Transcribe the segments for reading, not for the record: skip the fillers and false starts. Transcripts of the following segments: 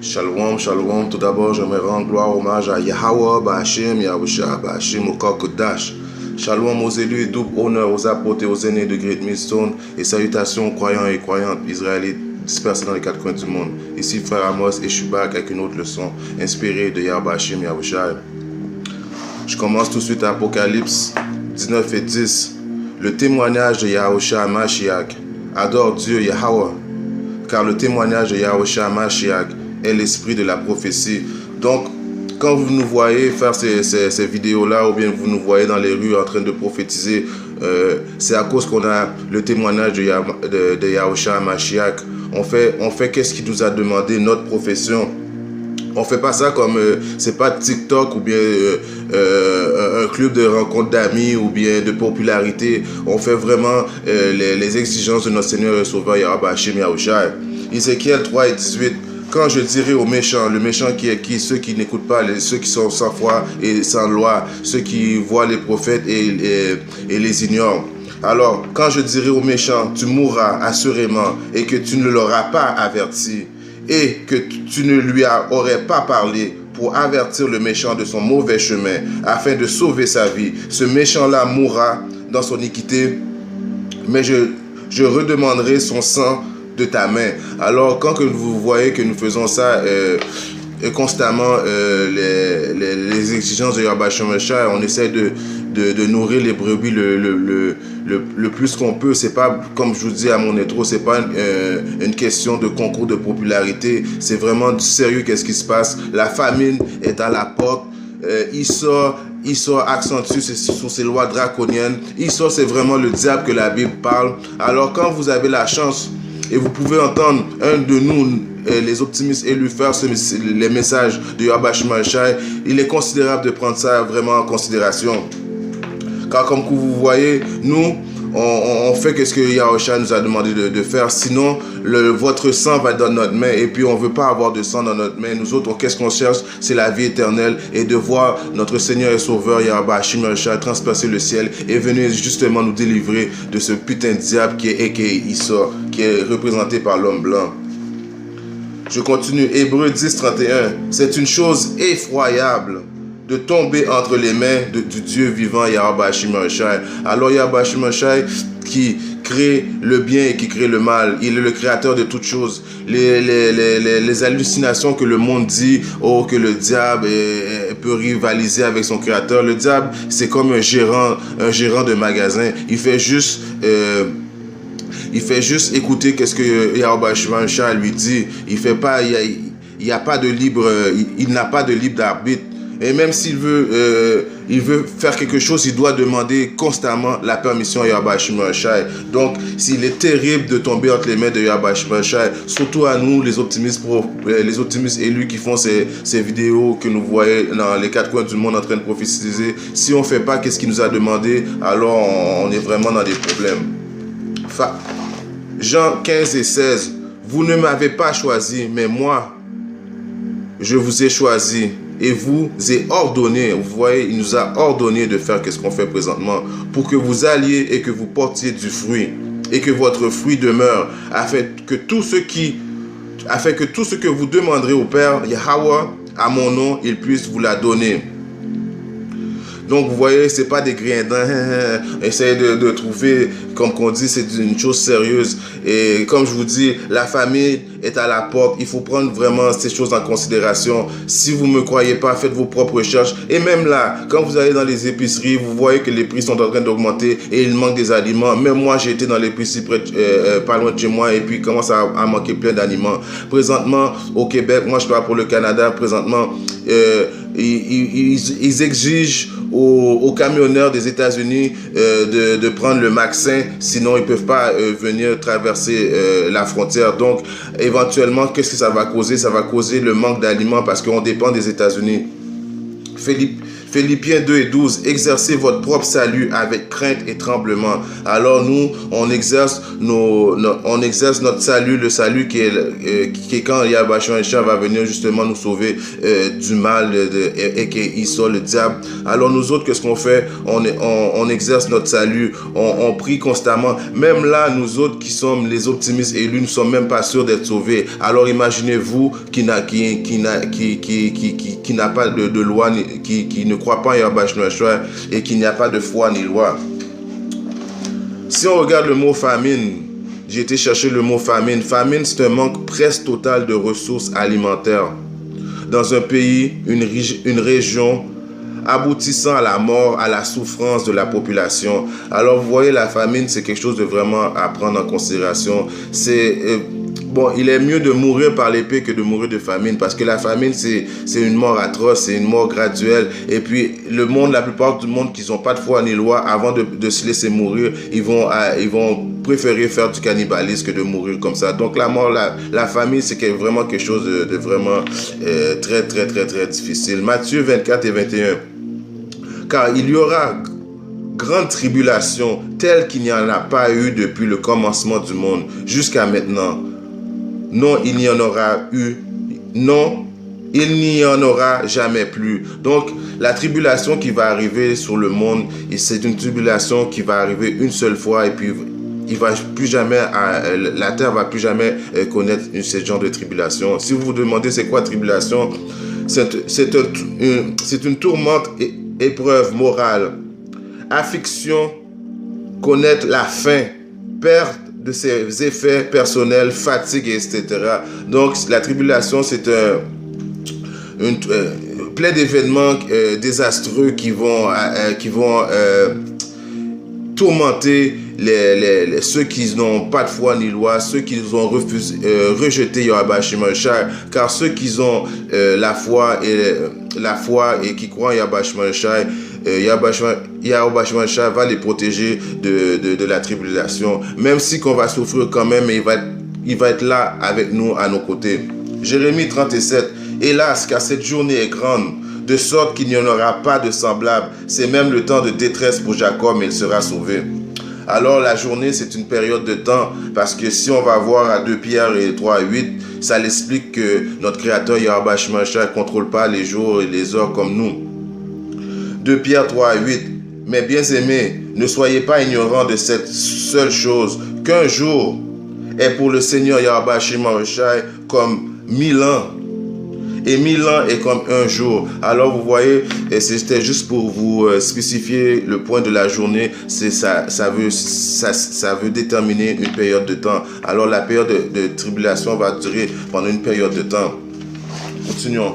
Shalom, shalom. Tout d'abord, j'aimerais rendre gloire, hommage à Yahweh, Ba'Hashem, Yahusha, Ba'Hashem, au Kodash. Shalom aux élus et double honneur aux apôtres et aux aînés de Great Millstone et salutations aux croyants et croyantes israélites dispersés dans les quatre coins du monde. Ici, frère Amos et Shubak avec une autre leçon inspirée de Yahweh, Ba'Hashem, Yahusha. Je commence tout de suite à Apocalypse 19 et 10. Le témoignage de Yahusha Mashiach. Adore Dieu Yahweh, car le témoignage de Yahusha Mashiach est l'esprit de la prophétie. Donc, quand vous nous voyez faire ces vidéos-là, ou bien vous nous voyez dans les rues en train de prophétiser, c'est à cause qu'on a le témoignage de Yahusha Mashiach. On fait qu'est-ce qu'il nous a demandé, notre profession. On fait pas ça comme, c'est pas TikTok ou bien un club de rencontre d'amis ou bien de popularité. On fait vraiment les exigences de notre Seigneur et Sauveur Yahweh Ba'Hashem Yahusha. Ézéchiel 3 et 18. Quand je dirai aux méchants, le méchant qui est qui? Ceux qui n'écoutent pas, ceux qui sont sans foi et sans loi, ceux qui voient les prophètes et les ignorent. Alors, quand je dirai aux méchants, tu mourras assurément et que tu ne l'auras pas averti et que tu ne lui aurais pas parlé pour avertir le méchant de son mauvais chemin afin de sauver sa vie, ce méchant-là mourra dans son iniquité, mais je redemanderai son sang de ta main. Alors, quand que vous voyez que nous faisons ça constamment, les exigences de Yahweh Ba'Hashem, on essaie de nourrir les brebis le plus qu'on peut. C'est pas, comme je vous dis à mon intro, c'est pas une question de concours de popularité. C'est vraiment du sérieux. Qu'est-ce qui se passe? La famine est à la porte. Il sort accentue sur ces lois draconiennes. Il sort, c'est vraiment le diable que la Bible parle. Alors, quand vous avez la chance et vous pouvez entendre un de nous, les optimistes élus, faire les messages de Yahweh Ba'Hashem Yahusha, il est considérable de prendre ça vraiment en considération. Car comme vous voyez, nous, on fait ce que Yahusha nous a demandé de faire. Sinon, votre sang va dans notre main. Et puis, on ne veut pas avoir de sang dans notre main. Nous autres, qu'est-ce qu'on cherche? C'est la vie éternelle. Et de voir notre Seigneur et Sauveur, Yahweh Ba'Hashem Yahusha, transpercer le ciel et venir justement nous délivrer de ce putain de diable qui est Issa, qui est représenté par l'homme blanc. Je continue. Hébreux 10, 31. C'est une chose effroyable de tomber entre les mains du Dieu vivant Yahweh Ba'Hashem Yahusha. Alors Yahweh Ba'Hashem Yahusha qui crée le bien et qui crée le mal. Il est le créateur de toutes choses. Les hallucinations que le monde dit, oh, que le diable peut rivaliser avec son créateur. Le diable, c'est comme un gérant de magasin. Il fait juste écouter qu'est-ce que Yahweh Ba'Hashem Yahusha lui dit. Il n'a pas de libre arbitre. Et même s'il veut faire quelque chose, il doit demander constamment la permission à Yahweh Ba'Hashem Yahusha. Donc, s'il est terrible de tomber entre les mains de Yahweh Ba'Hashem Yahusha, surtout à nous, les optimistes élus qui font ces vidéos que nous voyons dans les quatre coins du monde en train de prophétiser, si on ne fait pas qu'est-ce qu'il nous a demandé, alors on est vraiment dans des problèmes. Jean 15 et 16. Vous ne m'avez pas choisi, mais moi, je vous ai choisi et vous ai ordonné. Vous voyez, il nous a ordonné de faire ce qu'on fait présentement pour que vous alliez et que vous portiez du fruit et que votre fruit demeure afin que tout ce que vous demanderez au Père Yahweh à mon nom, il puisse vous la donner. Donc, vous voyez, c'est pas des grindins. Essayez de trouver, comme qu'on dit, c'est une chose sérieuse. Et comme je vous dis, la famille est à la porte. Il faut prendre vraiment ces choses en considération. Si vous ne me croyez pas, faites vos propres recherches. Et même là, quand vous allez dans les épiceries, vous voyez que les prix sont en train d'augmenter et il manque des aliments. Même moi, j'ai été dans l'épicerie pas loin de chez moi et puis il commence à manquer plein d'aliments. Présentement, au Québec, moi je parle pour le Canada, présentement, ils exigent aux camionneurs des États-Unis de prendre le vaccin, sinon ils ne peuvent pas venir traverser la frontière. Donc, éventuellement, qu'est-ce que ça va causer? Ça va causer le manque d'aliments parce qu'on dépend des États-Unis. Philippiens 2 et 12, exercez votre propre salut avec crainte et tremblement. Alors nous, on exerce notre salut, le salut qui est quand Yahweh Shah va venir justement nous sauver du mal et qu'il soit le diable. Alors nous autres, qu'est-ce qu'on fait? On exerce notre salut, on prie constamment. Même là, nous autres qui sommes les optimistes élus, nous ne sommes même pas sûrs d'être sauvés. Alors imaginez-vous qui n'a pas de loi, qui ne croit pas en Yahweh Shah et qui n'y a pas de foi ni loi. Si on regarde le mot famine, j'ai été chercher le mot famine. Famine, c'est un manque presque total de ressources alimentaires dans un pays, une région, aboutissant à la mort, à la souffrance de la population. Alors vous voyez, la famine, c'est quelque chose de vraiment à prendre en considération. Bon, il est mieux de mourir par l'épée que de mourir de famine, parce que la famine, c'est une mort atroce, c'est une mort graduelle. Et puis, la plupart du monde qui n'ont pas de foi ni loi, avant de se laisser mourir, ils vont préférer faire du cannibalisme que de mourir comme ça. Donc, la famine, c'est vraiment quelque chose de vraiment très, très, très, très difficile. Matthieu 24 et 21. Car il y aura grande tribulation telle qu'il n'y en a pas eu depuis le commencement du monde jusqu'à maintenant. Non, il n'y en aura eu. Non, il n'y en aura jamais plus. Donc, la tribulation qui va arriver sur le monde, c'est une tribulation qui va arriver une seule fois et puis la terre va plus jamais connaître ce genre de tribulation. Si vous vous demandez c'est quoi tribulation, c'est une tourmente épreuve morale, affliction, connaître la faim, perte de ses effets personnels, fatigue, etc. Donc, la tribulation, c'est plein d'événements désastreux qui vont tourmenter ceux qui n'ont pas de foi ni loi, ceux qui ont rejeté Yahweh Shah, car ceux qui ont la foi et qui croient en Yahweh Shah, Yahweh Shah va les protéger de la tribulation, même si qu'on va souffrir quand même, mais il va être là avec nous, à nos côtés. Jérémie 37, hélas, car cette journée est grande, de sorte qu'il n'y en aura pas de semblable. C'est même le temps de détresse pour Jacob, mais il sera sauvé. Alors la journée, c'est une période de temps, parce que si on va voir à 2 Pierre et 3 et 8, ça l'explique que notre Créateur Yahweh Shah ne contrôle pas les jours et les heures comme nous. 2 Pierre 3 et 8, mes bien-aimés, ne soyez pas ignorants de cette seule chose, qu'un jour est pour le Seigneur Yahweh Shah comme 1000 ans. Et 1000 ans est comme un jour. Alors vous voyez, c'était juste pour vous spécifier le point de la journée. Ça veut déterminer une période de temps. Alors la période de tribulation va durer pendant une période de temps. Continuons.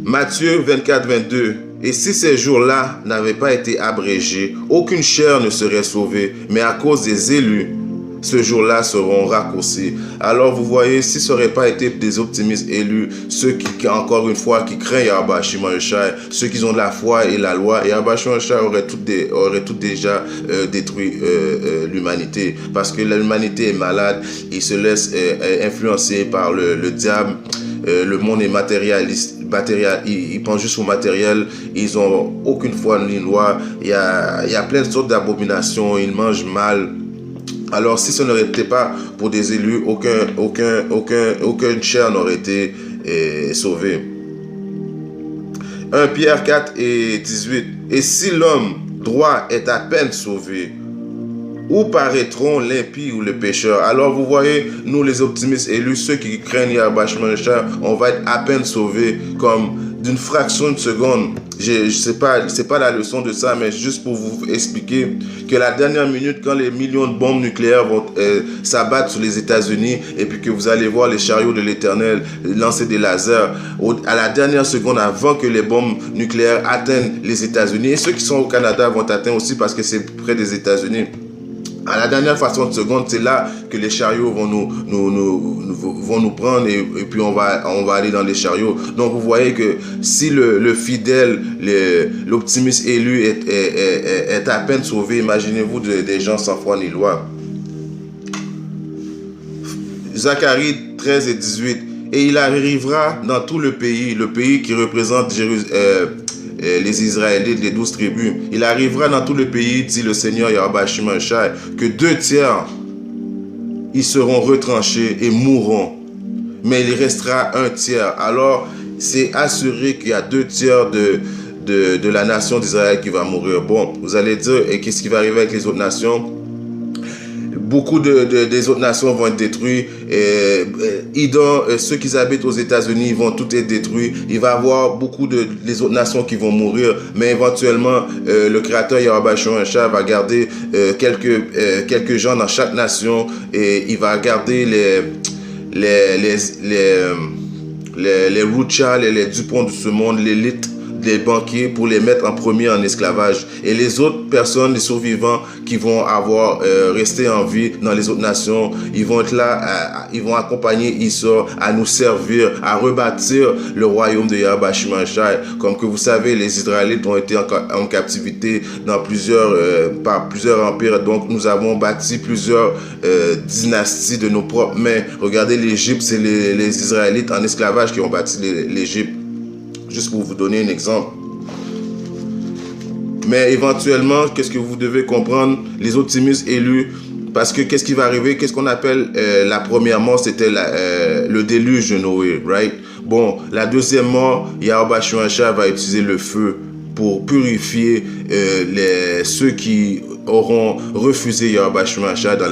Matthieu 24, 22. Et si ces jours-là n'avaient pas été abrégés, aucune chair ne serait sauvée, mais à cause des élus, ce jour-là seront raccourcis. Alors vous voyez, si ce n'aurait pas été des optimistes élus, ceux qui, encore une fois, qui craignent Yahweh Shah, ceux qui ont de la foi et la loi, Yahweh Shah aurait tout déjà détruit l'humanité. Parce que l'humanité est malade, il se laisse influencer par le diable. Le monde est matérialiste, ils pensent juste au matériel, ils n'ont aucune foi ni loi. Il y a plein de sortes d'abominations, ils mangent mal. Alors, si ce n'aurait été pas pour des élus, aucune chair n'aurait été sauvée. 1 Pierre 4 et 18. Et si l'homme droit est à peine sauvé, où paraîtront l'impie ou le pécheur? Alors vous voyez, nous les optimistes élus, ceux qui craignent Yahweh Shah, on va être à peine sauvés comme d'une fraction de seconde. C'est pas la leçon de ça, mais juste pour vous expliquer que la dernière minute, quand les millions de bombes nucléaires vont s'abattre sur les États-Unis, et puis que vous allez voir les chariots de l'Éternel lancer des lasers, à la dernière seconde, avant que les bombes nucléaires atteignent les États-Unis, et ceux qui sont au Canada vont atteindre aussi parce que c'est près des États-Unis. À la dernière fraction de seconde, c'est là que les chariots vont nous prendre et puis on va aller dans les chariots. Donc vous voyez que si le fidèle, l'optimiste élu est à peine sauvé, imaginez-vous des gens sans foi ni loi. Zacharie 13 et 18. Et il arrivera dans tout le pays qui représente les Israélites, les 12 tribus. Il arrivera dans tout le pays, dit le Seigneur Yahweh Shai, que 2/3 ils seront retranchés et mourront. Mais il restera 1/3. Alors, c'est assuré qu'il y a 2/3 de la nation d'Israël qui va mourir. Bon, vous allez dire, et qu'est-ce qui va arriver avec les autres nations? Beaucoup des autres nations vont être détruites. Ceux qui habitent aux États-Unis vont tout être détruits. Il va y avoir beaucoup des autres nations qui vont mourir. Mais éventuellement, le Créateur Yahweh Shai va garder quelques gens dans chaque nation. Et il va garder les Rothschild, les Dupont de ce monde, l'élite des banquiers pour les mettre en premier en esclavage. Et les autres personnes, les survivants qui vont avoir resté en vie dans les autres nations, ils vont être là, ils vont accompagner Issa à nous servir, à rebâtir le royaume de Yahweh Shai. Comme que vous savez, les Israélites ont été en captivité dans par plusieurs empires. Donc nous avons bâti plusieurs dynasties de nos propres mains. Regardez l'Égypte, c'est les Israélites en esclavage qui ont bâti l'Égypte. Juste pour vous donner un exemple. Mais éventuellement, qu'est-ce que vous devez comprendre? Les optimistes élus, parce que qu'est-ce qui va arriver? Qu'est-ce qu'on appelle la première mort? C'était le déluge de Noé, right? Bon, la deuxième mort, Yahweh Shai va utiliser le feu pour purifier ceux qui auront refusé Yahweh Shai dans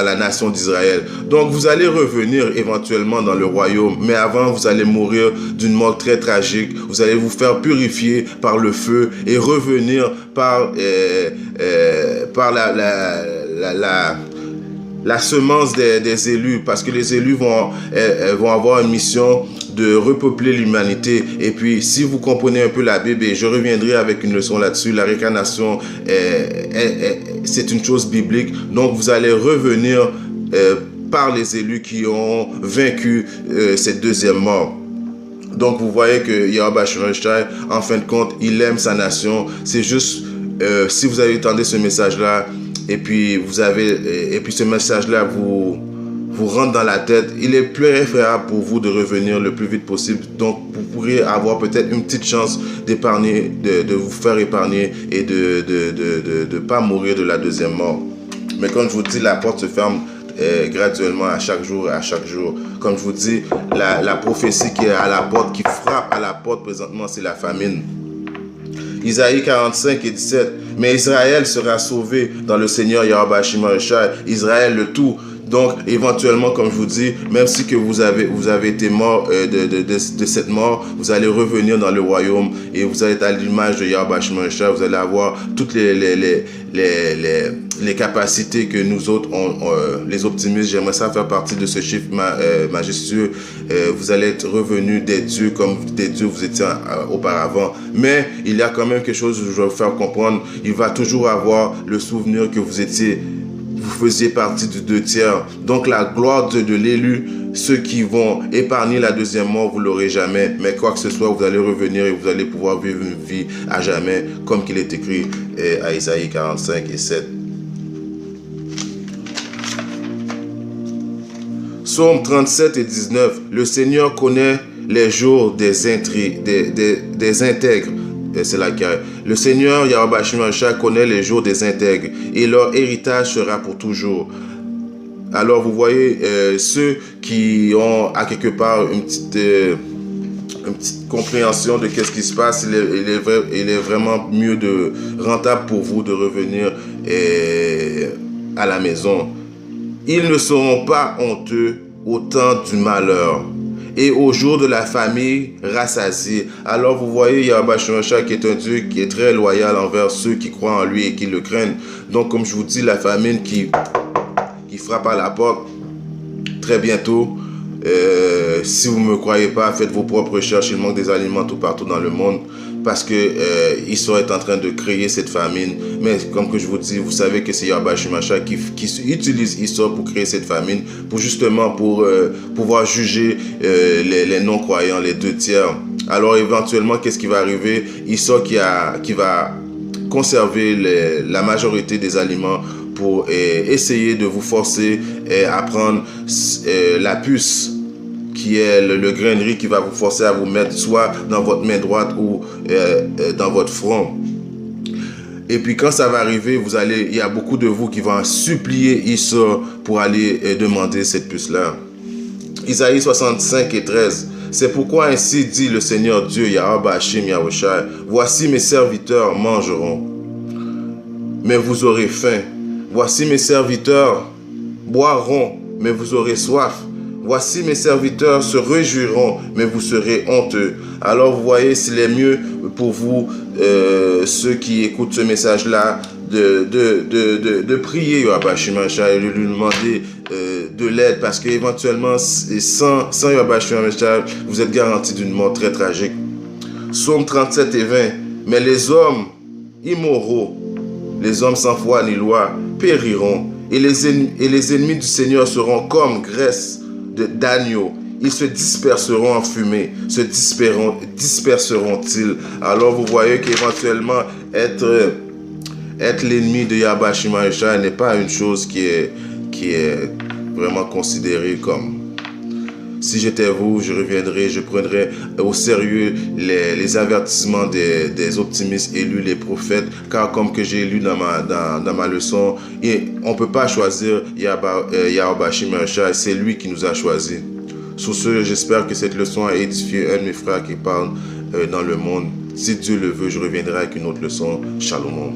la nation d'Israël. Donc vous allez revenir éventuellement dans le royaume, mais avant vous allez mourir d'une mort très tragique. Vous allez vous faire purifier par le feu et revenir par la semence des élus, parce que les élus vont avoir une mission de repeupler l'humanité. Et puis, si vous comprenez un peu la Bible, et je reviendrai avec une leçon là-dessus, la réincarnation, c'est une chose biblique. Donc, vous allez revenir par les élus qui ont vaincu cette deuxième mort. Donc, vous voyez que Yahweh Shai, en fin de compte, il aime sa nation. C'est juste, si vous avez entendu ce message-là, et puis ce message-là vous rentre dans la tête, il est plus préférable pour vous de revenir le plus vite possible. Donc, vous pourriez avoir peut-être une petite chance d'épargner, de vous faire épargner et de pas mourir de la deuxième mort. Mais comme je vous dis, la porte se ferme graduellement à chaque jour. Comme je vous dis, la prophétie qui est à la porte, qui frappe à la porte présentement, c'est la famine. Isaïe 45 et 17. Mais Israël sera sauvé dans le Seigneur Yahweh Shai. Israël le tout. Donc, éventuellement, comme je vous dis, même si que vous avez été mort de cette mort, vous allez revenir dans le royaume et vous allez être à l'image de Yahweh Shai. Vous allez avoir toutes les capacités que nous autres, les optimistes, j'aimerais ça faire partie de ce chiffre majestueux. Vous allez être revenus des dieux comme des dieux vous étiez auparavant. Mais il y a quand même quelque chose que je vais vous faire comprendre. Il va toujours avoir le souvenir que vous faisiez partie du 2/3. Donc la gloire de l'élu, ceux qui vont épargner la deuxième mort, vous l'aurez jamais. Mais quoi que ce soit, vous allez revenir et vous allez pouvoir vivre une vie à jamais, comme qu'il est écrit à Isaïe 45 et 7. Psaume 37 et 19. Le Seigneur connaît les jours des intègres. C'est la guerre. Le Seigneur Yahweh Shai connaît les jours des intègres et leur héritage sera pour toujours. Alors vous voyez, ceux qui ont à quelque part une petite compréhension de qu'est-ce qui se passe, il est vraiment mieux rentable pour vous de revenir à la maison. Ils ne seront pas honteux au temps du malheur et au jour de la famille rassasiée. Alors vous voyez Yahweh Shai qui est un Dieu qui est très loyal envers ceux qui croient en lui et qui le craignent. Donc comme je vous dis, la famine qui frappe à la porte très bientôt. Si vous ne me croyez pas, faites vos propres recherches. Il manque des aliments tout partout dans le monde parce que ils sont en train de créer cette famine. Mais comme que je vous dis, vous savez que c'est Yahweh Shai qui utilise Issa pour créer cette famine, pour justement pouvoir juger les non-croyants, les 2/3. Alors éventuellement, qu'est-ce qui va arriver? Issa qui va conserver la majorité des aliments pour essayer de vous forcer à prendre la puce qui est le grain de riz qui va vous forcer à vous mettre soit dans votre main droite ou dans votre front. Et puis quand ça va arriver, il y a beaucoup de vous qui vont supplier Issa pour aller demander cette puce-là. Isaïe 65 et 13. C'est pourquoi ainsi dit le Seigneur Dieu, Yahweh Hashim Yahushai, voici mes serviteurs mangeront, mais vous aurez faim. Voici mes serviteurs boiront, mais vous aurez soif. Voici mes serviteurs se réjouiront, mais vous serez honteux. Alors vous voyez, s'il est mieux pour vous, ceux qui écoutent ce message-là, de prier Yahweh Hashim Yahushai et de lui demander de l'aide, parce qu'éventuellement, sans Yahweh Hashim Yahushai, vous êtes garanti d'une mort très tragique. Psaume 37 et 20. Mais les hommes immoraux, les hommes sans foi ni loi, périront, et les ennemis du Seigneur seront comme graisse d'agneau. Ils se disperseront en fumée. Se disperseront-ils? Alors vous voyez qu'éventuellement, être l'ennemi de Yahweh Hashim Yahushai n'est pas une chose qui est vraiment considérée comme... Si j'étais vous, je reviendrais, je prendrais au sérieux les avertissements des optimistes élus, les prophètes, car comme que j'ai lu dans ma leçon, on ne peut pas choisir Yahweh Hashim Yahushai, c'est lui qui nous a choisis. Sur ce, j'espère que cette leçon a édifié un de mes frères qui parle dans le monde. Si Dieu le veut, je reviendrai avec une autre leçon. Shalom.